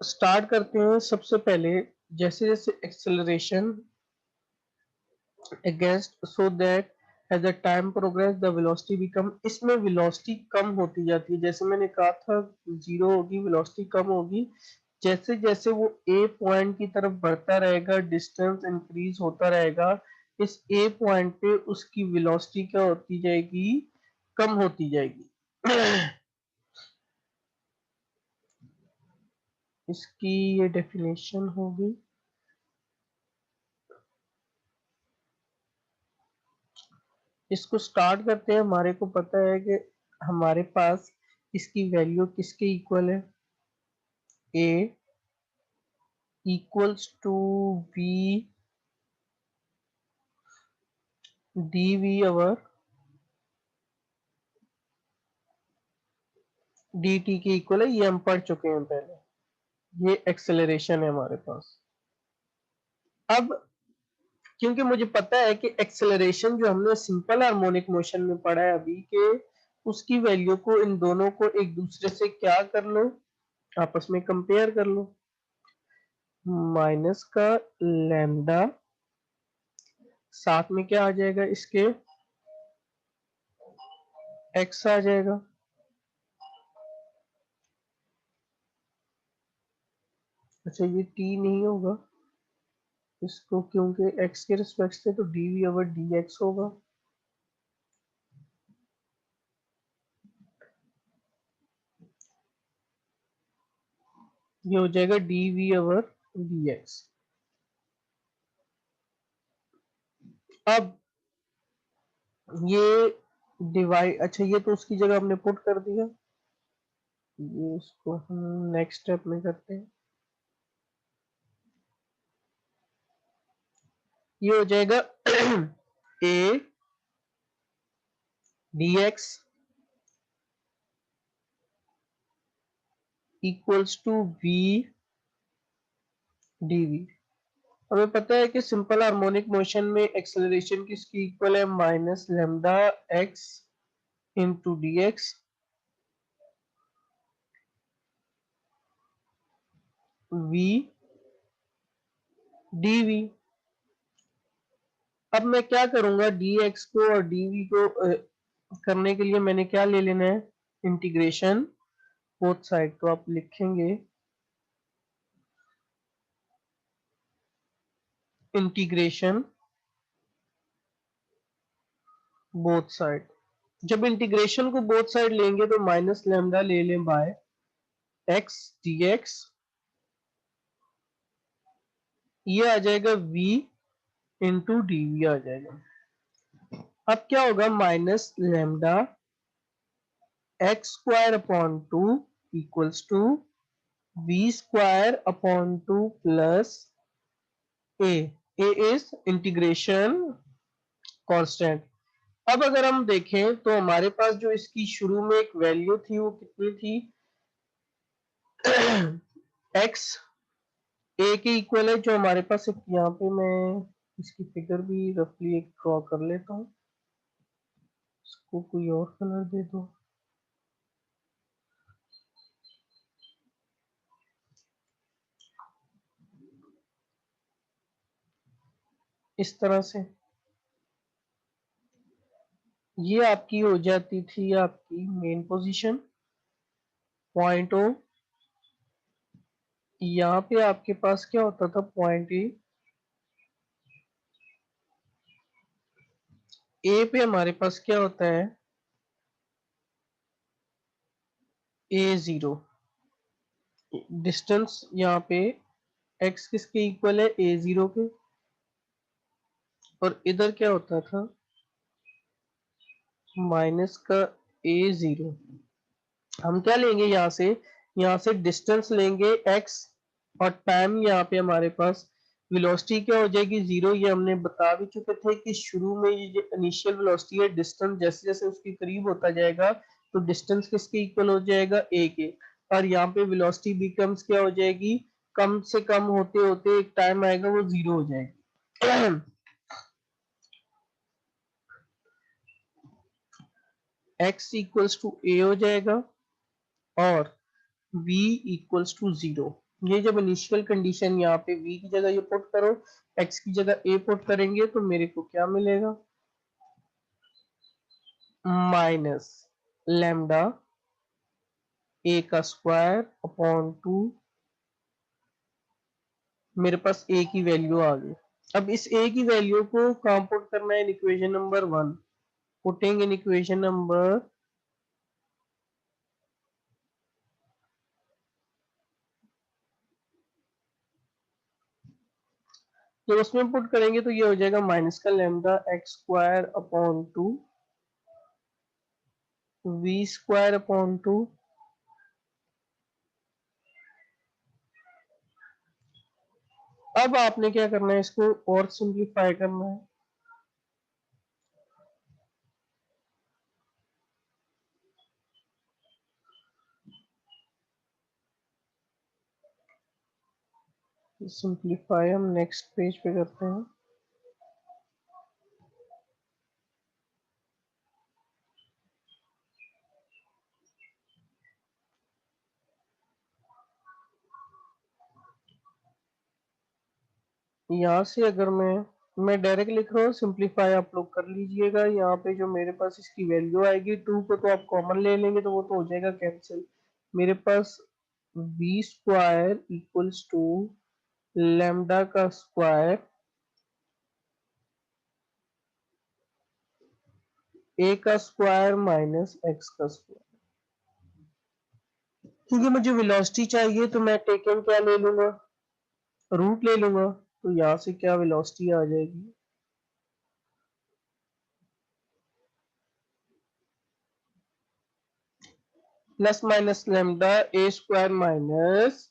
Start करते हैं सबसे पहले। जैसे जैसे acceleration against so that as the time progress the velocity become, इसमें वेलोसिटी कम होती जाती है। जैसे मैंने कहा था जीरो होगी, वेलोसिटी कम होगी। जैसे जैसे वो ए पॉइंट की तरफ बढ़ता रहेगा, डिस्टेंस इंक्रीज होता रहेगा। इस ए पॉइंट पे उसकी वेलोसिटी क्या होती जाएगी, कम होती जाएगी। इसकी ये डेफिनेशन होगी। इसको स्टार्ट करते हैं। हमारे को पता है कि हमारे पास इसकी वैल्यू किसके इक्वल है, a equals to b d v over d t के इक्वल है। ये हम पढ़ चुके हैं पहले। ये एक्सेलरेशन है हमारे पास। अब क्योंकि मुझे पता है कि एक्सेलरेशन जो हमने सिंपल हार्मोनिक मोशन में पढ़ा है अभी के, उसकी वैल्यू को इन दोनों को एक दूसरे से क्या कर लो, आपस में कंपेयर कर लो। माइनस का लैम्डा, साथ में क्या आ जाएगा इसके, एक्स आ जाएगा। अच्छा ये टी नहीं होगा इसको, क्योंकि एक्स के रिस्पेक्ट से तो D V over D X होगा। ये हो जाएगा D V over D X. अब ये डिवाइड, अच्छा ये तो उसकी जगह हमने पुट कर दिया। ये इसको हम नेक्स्ट स्टेप में करते हैं। ये हो जाएगा A D X equals to V D V. हमें पता है कि सिंपल हार्मोनिक मोशन में एक्सेलरेशन किसकी इक्वल है, minus lambda X into D X V D V. अब मैं क्या करूंगा, डी एक्स को और डी वी को करने के लिए मैंने क्या ले लेना है, इंटीग्रेशन बोथ साइड। तो आप लिखेंगे इंटीग्रेशन बोथ साइड। जब इंटीग्रेशन को बोथ साइड लेंगे तो माइनस लेमडा ले लें बाय एक्स डी एक्स, ये आ जाएगा v इंटू डी वी आ जाएगा। अब क्या होगा, minus lambda X square upon two equals to V square upon two plus A. A is integration constant. अब अगर हम देखें तो हमारे पास जो इसकी शुरू में एक वैल्यू थी वो कितनी थी, एक्स ए के इक्वल है। जो हमारे पास एक यहाँ पे मैं इसकी फिगर भी रफली एक ड्रॉ कर लेता हूँ। इसको कोई और कलर दे दो। इस तरह से ये आपकी हो जाती थी आपकी मेन पोजीशन पॉइंट ओ। यहाँ पे आपके पास क्या होता था, पॉइंट ए पे हमारे पास क्या होता है, ए जीरो। डिस्टेंस यहाँ पे एक्स किसके इक्वल है, ए जीरो के। और इधर क्या होता था, माइनस का ए जीरो। हम क्या लेंगे यहाँ से डिस्टेंस लेंगे एक्स, और टाइम यहाँ पे हमारे पास वेलोसिटी क्या हो जाएगी, जीरो। ये हमने बता भी चुके थे कि शुरू में ये जो इनिशियल वेलोसिटी है, डिस्टेंस जैसे जैसे उसके करीब होता जाएगा तो डिस्टेंस किसके इक्वल हो जाएगा, ए के। और यहाँ पे वेलोसिटी बिकम्स क्या हो जाएगी, कम से कम होते होते एक टाइम आएगा वो जीरो हो जाएगी। एक्स इक्वल्स टू ए हो जाएगा और v इक्वल्स टू जीरो। ये जब इनिशियल कंडीशन यहाँ पे v की जगह ये पुट करो, x की जगह a पुट करेंगे तो मेरे को क्या मिलेगा, माइनस लैम्डा a का स्क्वायर अपॉन 2, मेरे पास a की वैल्यू आ गई। अब इस a की वैल्यू को कहाँ पुट करना है, in equation number 1, putting in equation number तो उसमें पुट करेंगे तो ये हो जाएगा माइनस का lambda X square upon 2 V square upon 2। अब आपने क्या करना है, इसको और सिंप्लीफाई करना है। सिंप्लीफाई हम नेक्स्ट पेज पे करते हैं। यहाँ से अगर मैं डायरेक्ट लिख रहा हूँ, सिंप्लीफाई आप लोग कर लीजिएगा। यहाँ पे जो मेरे पास इसकी वैल्यू आएगी 2 को तो आप कॉमन ले लेंगे तो वो तो हो जाएगा कैंसिल। मेरे पास v square equals to lambda का स्क्वायर ए का स्क्वायर माइनस एक्स का स्क्वायर। क्योंकि मुझे वेलोसिटी चाहिए तो मैं टेकन क्या ले लूंगा, रूट ले लूंगा। तो यहाँ से क्या वेलोसिटी आ जाएगी, प्लस माइनस लैम्डा ए स्क्वायर माइनस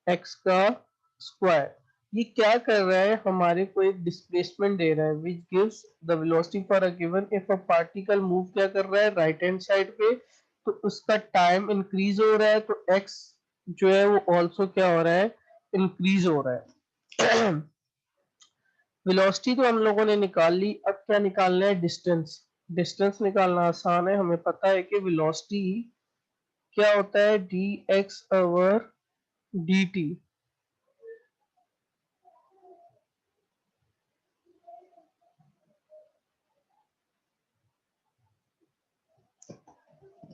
एक्स का स्क्वायर। ये क्या कर रहा है, हमारे को एक डिस्प्लेसमेंट दे रहा है which gives the velocity for a given if a particle move क्या कर रहा है राइट हैंड साइड पे, तो उसका टाइम इंक्रीज हो रहा है तो एक्स जो है वो ऑल्सो क्या हो रहा है, इंक्रीज हो रहा है। वेलोसिटी तो हम लोगों ने निकाल ली, अब क्या निकालना है, डिस्टेंस। डिस्टेंस निकालना आसान है, हमें पता है कि वेलोसिटी क्या होता है, D x over D T.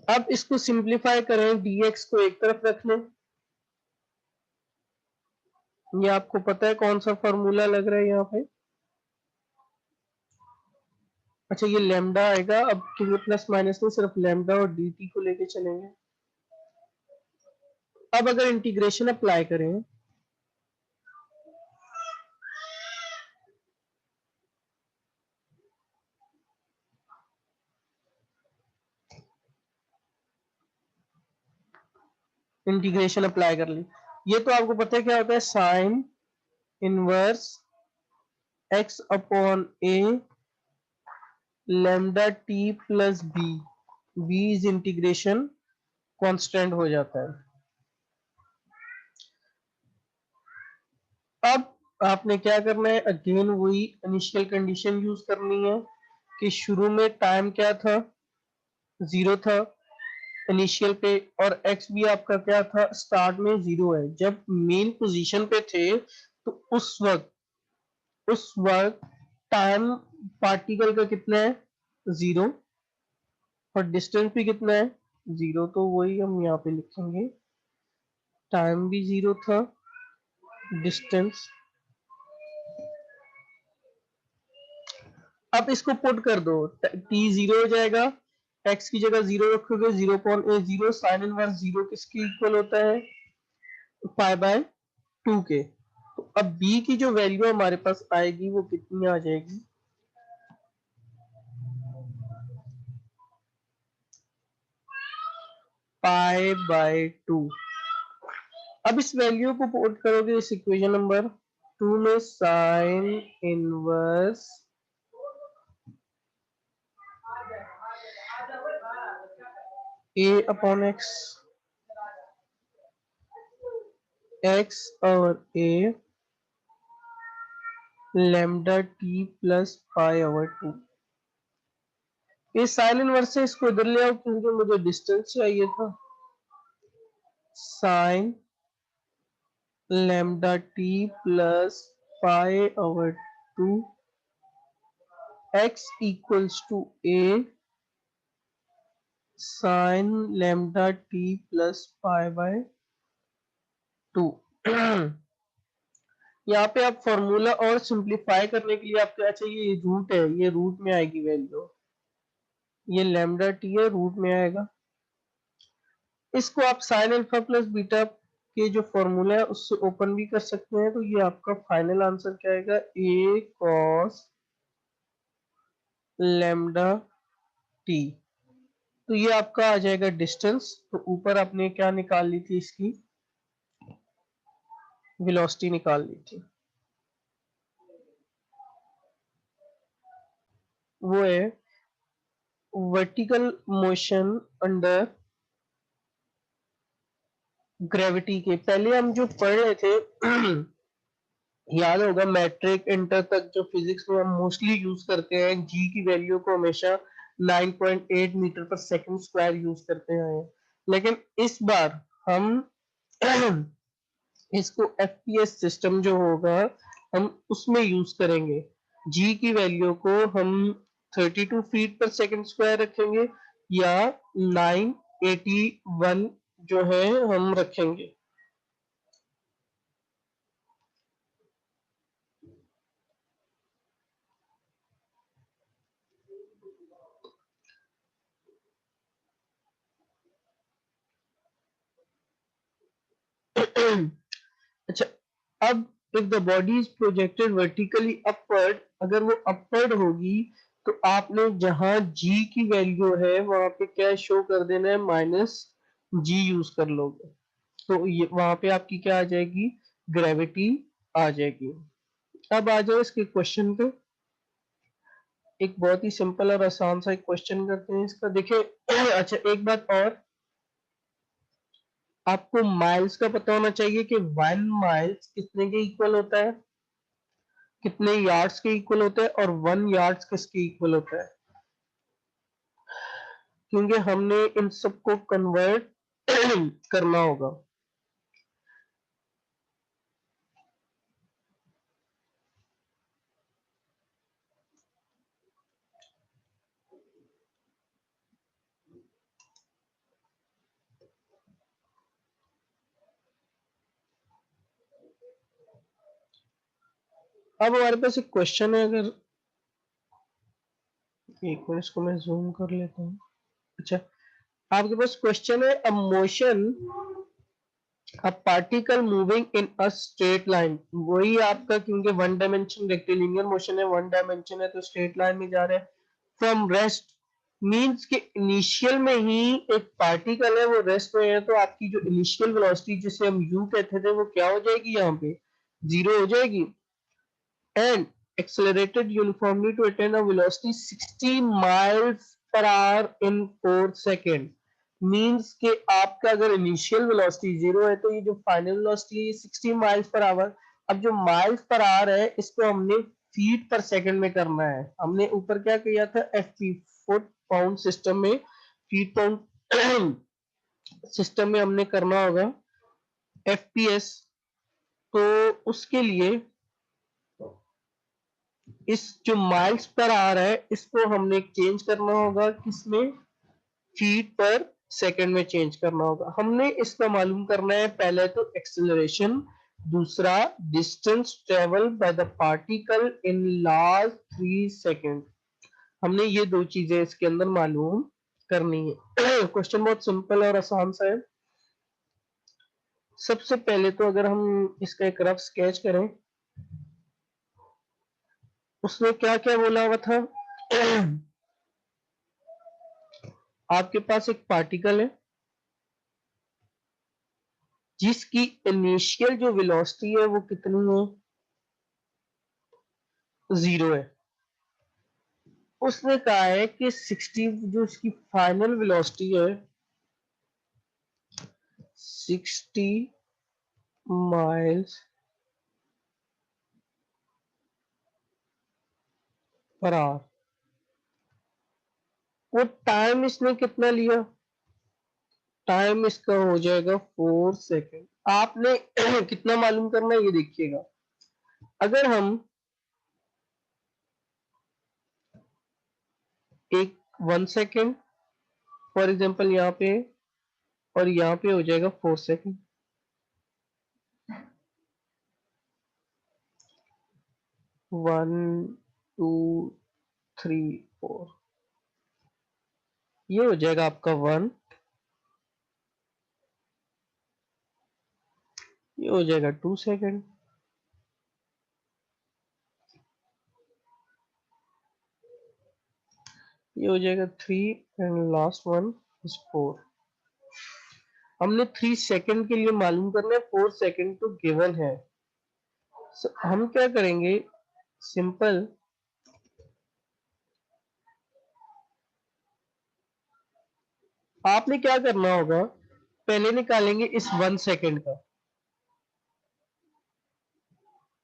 अब इसको सिंप्लीफाई करें, dx को एक तरफ रख लें। ये आपको पता है कौन सा फॉर्मूला लग रहा है यहाँ पे, अच्छा ये लैम्डा आएगा। अब तो ये प्लस माइनस में सिर्फ लैम्डा और dt को लेके चलेंगे। अब अगर इंटीग्रेशन अप्लाई करें, इंटीग्रेशन अप्लाई कर ली, ये तो आपको पता है क्या होता है, sine inverse x upon a lambda t plus b is integration constant हो जाता है। अब आपने क्या करना है, अगेन वही इनिशियल कंडीशन यूज करनी है कि शुरू में टाइम क्या था, 0 था इनिशियल पे, और x भी आपका क्या था, स्टार्ट में 0 है। जब मेन पोजीशन पे थे तो उस वक्त टाइम पार्टिकल का कितना है, 0, और डिस्टेंस भी कितना है, 0। तो वही हम यहाँ पे लिखेंगे, टाइम भी 0 था, डिस्टेंस। अब इसको पुट कर दो, t 0 हो जाएगा, x की जगह 0 रखोगे, 0.0, साइन इनवर्स 0 किसके इक्वल होता है, पाई बाय 2 के। तो अब b की जो वैल्यू हमारे पास आएगी वो कितनी आ जाएगी, पाई बाय 2। अब इस वैल्यू को पुट करोगे इस इक्वेशन नंबर 2 में, sine inverse a upon x और a lambda t plus pi over 2। ये साइन इनवर्स से इसको इधर ले आओ क्योंकि मुझे डिस्टेंस चाहिए था, sine lambda T plus pi over 2 x equals to a sine lambda T plus pi by 2। यहाँ पे आप फॉर्मूला और सिंप्लीफाई करने के लिए आपको क्या चाहिए, ये रूट है, ये रूट में आएगी वैल्यू, ये लैम्डा टी है, रूट में आएगा। इसको आप साइन अल्फा प्लस बीटा के जो फॉर्मूला है उससे ओपन भी कर सकते हैं, तो ये आपका फाइनल आंसर क्या आएगा, ए कॉस लैम्डा टी। तो ये आपका आ जाएगा डिस्टेंस। तो ऊपर आपने क्या निकाल ली थी, इसकी वेलोसिटी निकाल ली थी, वो है वर्टिकल मोशन अंडर ग्रेविटी के। पहले हम जो पढ़ रहे थे याद होगा, मैट्रिक इंटर तक जो फिजिक्स में हम मोस्टली यूज करते हैं, जी की वैल्यू को हमेशा 9.8 मीटर पर सेकंड स्क्वायर यूज करते हैं। लेकिन इस बार हम इसको एफपीएस सिस्टम जो होगा हम उसमें यूज करेंगे। जी की वैल्यू को हम 32 फीट पर सेकंड स्क्वायर रखेंगे या 981 जो है हम रखेंगे। अच्छा, अब if the body is projected vertically upward, अगर वो upward होगी तो आपने जहां g की वैल्यू है वहां पे क्या शो कर देना है, माइनस g यूज कर लोगे, तो ये वहां पे आपकी क्या आ जाएगी, ग्रेविटी आ जाएगी। अब आ जाओ इसके क्वेश्चन पे। एक बहुत ही सिंपल और आसान सा एक क्वेश्चन करते हैं इसका, देखिए। अच्छा, एक बात और, आपको माइल्स का पता होना चाहिए कि 1 माइल्स कितने के इक्वल होता है, कितने यार्ड्स के इक्वल होता है, और 1 यार्ड्स किसके इक्वल होता है, क्योंकि हमने इन सबको कन्वर्ट करना होगा। अब हमारे पास एक क्वेश्चन है, अगर एक मिनट इसको मैं जूम कर लेता हूँ। अच्छा, आपके पास क्वेश्चन है, a motion, a particle moving in a straight line, वही आपका, क्योंकि वन डायमेंशन रेक्टिलिनियर मोशन है, वन डायमेंशन है तो स्ट्रेट लाइन में जा रहा है। फ्रॉम रेस्ट मींस के इनिशियल में ही एक पार्टिकल है वो रेस्ट में है, तो आपकी जो इनिशियल वेलोसिटी जिसे हम यू कहते थे वो क्या हो जाएगी, यहाँ पे जीरो हो जाएगी। And accelerated uniformly to attain a velocity 60 miles per hour in 4 second. Means कि आपका अगर इनिशियल वेलोसिटी जीरो है तो ये जो फाइनल वेलोसिटी है 60 माइल्स पर आवर। अब जो माइल्स पर आवर है इसको हमने फीट पर सेकंड में करना है। हमने ऊपर क्या किया था, एफपी फुट पाउंड सिस्टम में, फीट पाउंड सिस्टम में हमने करना होगा एफपीएस। तो उसके लिए इस जो माइल्स पर आ रहा है इसको हमने चेंज करना होगा, किसमें, फीट पर सेकंड में चेंज करना होगा। हमने इसका मालूम करना है, पहले तो एक्सेलरेशन, दूसरा distance travel by the particle in last 3 second. हमने ये दो चीजें इसके अंदर मालूम करनी है। क्वेश्चन बहुत सिंपल और आसान सा है। सबसे पहले तो अगर हम इसका एक रफ स्केच करें, उसने क्या क्या बोला हुआ था। आपके पास एक पार्टिकल है जिसकी इनिशियल जो वेलोसिटी है वो कितनी है, जीरो है। उसने कहा है कि 60 जो इसकी फाइनल वेलोसिटी है 60 माइल्स पर आवर। वो टाइम इसने कितना लिया, टाइम इसका हो जाएगा 4 सेकेंड। आपने कितना मालूम करना है ये देखिएगा। अगर हम एक 1 सेकेंड फॉर एग्जाम्पल यहाँ पे, और यहाँ पे हो जाएगा 4 सेकेंड। 1 2 3 4, ये हो जाएगा आपका 1, ये हो जाएगा 2 सेकेंड, ये हो जाएगा 3, एंड लास्ट वन इज 4। हमने 3 सेकेंड के लिए मालूम करना है, 4 सेकेंड तो गिवन है। हम क्या करेंगे, सिंपल आपने क्या करना होगा, पहले निकालेंगे इस 1 सेकेंड का,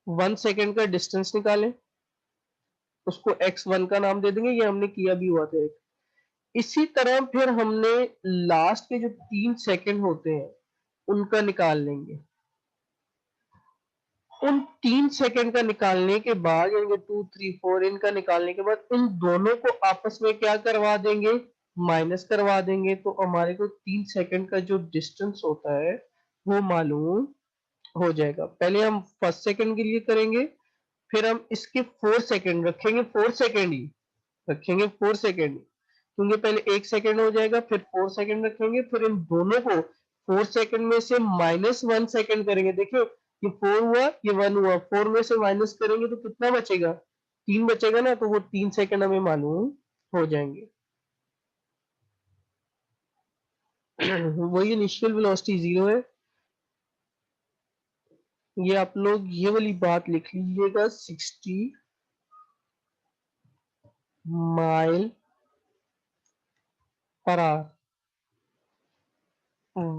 1 सेकेंड का डिस्टेंस निकालें, उसको x1 का नाम दे देंगे, ये हमने किया भी हुआ था। इसी तरह फिर हमने लास्ट के जो 3 सेकेंड होते हैं उनका निकाल लेंगे। उन 3 सेकेंड का निकालने के बाद, यानी 2 3 4 इनका निकालने के बाद इन दोनों को आपस में क्या करवा देंगे, माइनस करवा देंगे। तो हमारे को 3 सेकेंड का जो डिस्टेंस होता है वो मालूम हो जाएगा। पहले हम फर्स्ट सेकेंड के लिए करेंगे, फिर हम इसके 4 सेकेंड रखेंगे, 4 सेकेंड ही रखेंगे, 4 सेकेंड, क्योंकि पहले 1 सेकेंड हो जाएगा, फिर 4 सेकेंड रखेंगे, फिर इन दोनों को 4 सेकेंड में से -1 सेकेंड करेंगे। देखिए ये 4 हुआ, ये 1 हुआ, 4 में से माइनस करेंगे तो कितना बचेगा, 3 बचेगा ना, तो वो 3 सेकेंड हमें मालूम हो जाएंगे। वही इनिशियल वेलोसिटी 0 है। ये आप लोग ये वाली बात लिख लीजिएगा, 60 माइल पर आवर।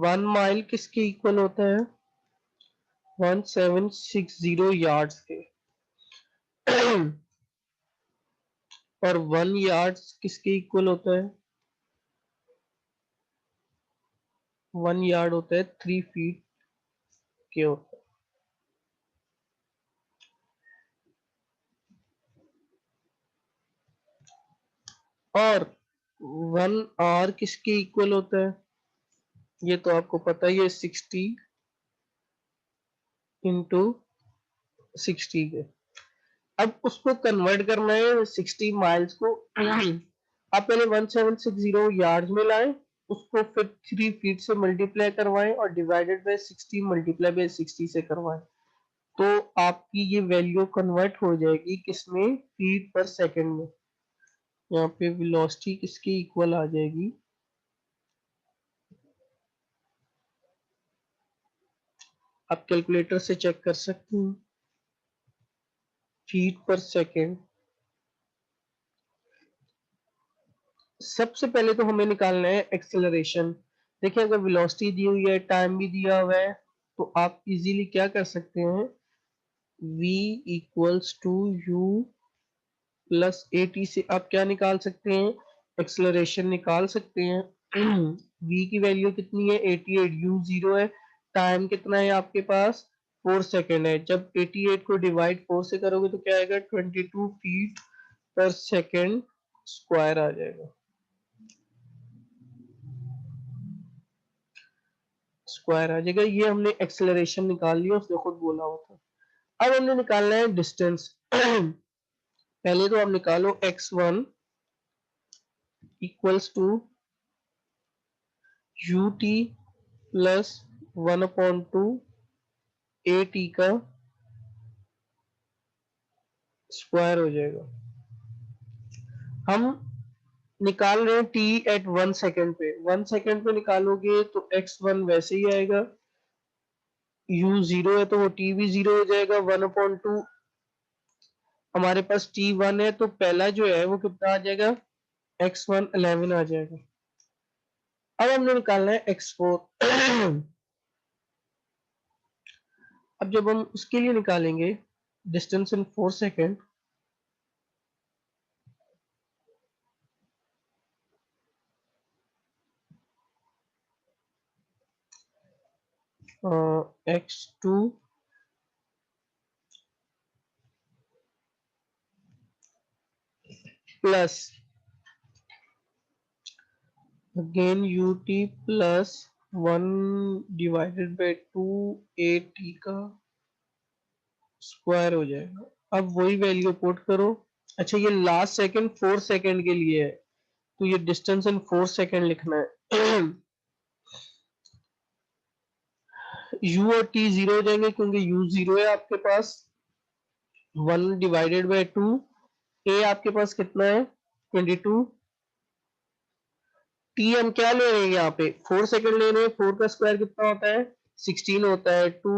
1 माइल किसके इक्वल होता है, 1760 यार्ड्स के। और 1 यार्ड किसके इक्वल होता है, 1 यार्ड होता है 3 फीट के होता है। और 1 आवर किसके इक्वल होता है, ये तो आपको पता ही है, 60 × 60 के। अब उसको कन्वर्ट करना है 60 माइल्स को। आप पहले 1760 यार्ड में लाएं, उसको फिर 3 फीट से मल्टीप्लाई करवाएं और डिवाइडेड बाय 60 मल्टीप्लाई बाय 60 से करवाएं, तो आपकी ये वैल्यू कन्वर्ट हो जाएगी किसमें, फीट पर सेकंड में। यहाँ पे वेलोसिटी किसकी इक्वल आ जाएगी, आप कैलकुलेटर से चेक कर सकते हैं, फीट पर सेकंड। सबसे पहले तो हमें निकालना है एक्सेलरेशन। देखिए अगर वेलोसिटी दी हुई है, टाइम भी दिया हुआ है, तो आप इजीली क्या कर सकते हैं, v equals to U plus A T से आप क्या निकाल सकते हैं, एक्सेलरेशन निकाल सकते हैं। v की वैल्यू कितनी है, 88, u 0 है, टाइम कितना है आपके पास, 4 सेकेंड है। जब 88 को डिवाइड 4 से करोगे तो क्या आएगा, 22 फीट पर सेकेंड स्क्वायर आ जाएगा, स्क्वायर आ जाएगा। ये हमने एक्सेलरेशन निकाल लिया, उसने खुद बोला हुआ था। अब हमने निकालना है डिस्टेंस। पहले तो आप निकालो x1 equals to U T plus 1/2 A T का स्क्वायर हो जाएगा। हम निकाल रहे हैं टी एट 1 सेकेंड पे, 1 सेकेंड पे निकालोगे तो x1 वैसे ही आएगा, u 0 है तो वो t भी 0 हो जाएगा, 1/2 हमारे पास t1 है, तो पहला जो है वो कितना आ जाएगा, x1 11 आ जाएगा। अब हमने निकालना है x4। अब जब हम उसके लिए निकालेंगे distance in 4 second, x2 plus again ut plus 1 divided by 2 at का स्क्वायर हो जाएगा। अब वही वैल्यू पुट करो। अच्छा ये लास्ट सेकंड 4 सेकंड के लिए है, तो ये डिस्टेंस इन 4 सेकंड लिखना है। u और t जीरो हो जाएंगे क्योंकि u जीरो है आपके पास। 1 डिवाइडेड बाय 2, a आपके पास कितना है 22, t हम क्या ले रहे हैं यहाँ पे 4 सेकंड ले रहे हैं। 4 का स्क्वायर कितना होता है 16 होता है। 2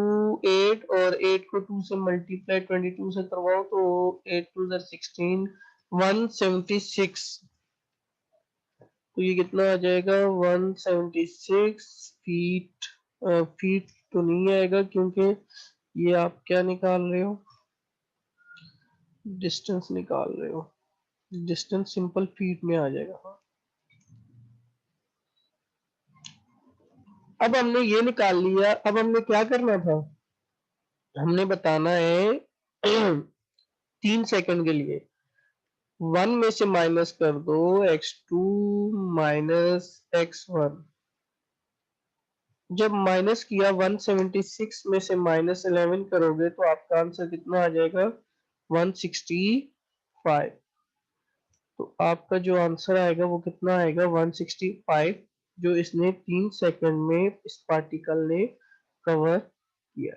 8 और 8 को 2 से मल्टीप्लाई 22 से करवाओ तो 8 2 16 176। तो ये कितना आ जाएगा 176 फीट। फीट तो नहीं आएगा क्योंकि ये आप क्या निकाल रहे हो, डिस्टेंस निकाल रहे हो। डिस्टेंस सिंपल फीट में आ जाएगा। अब हमने ये निकाल लिया, अब हमने क्या करना था, हमने बताना है 3 सेकंड के लिए 1 में से माइनस कर दो x2 माइनस x1। जब माइनस किया 176 में से -11 करोगे तो आपका आंसर कितना आ जाएगा 165। तो आपका जो आंसर आएगा वो कितना आएगा 165, जो इसने 3 सेकंड में इस पार्टिकल ने कवर किया।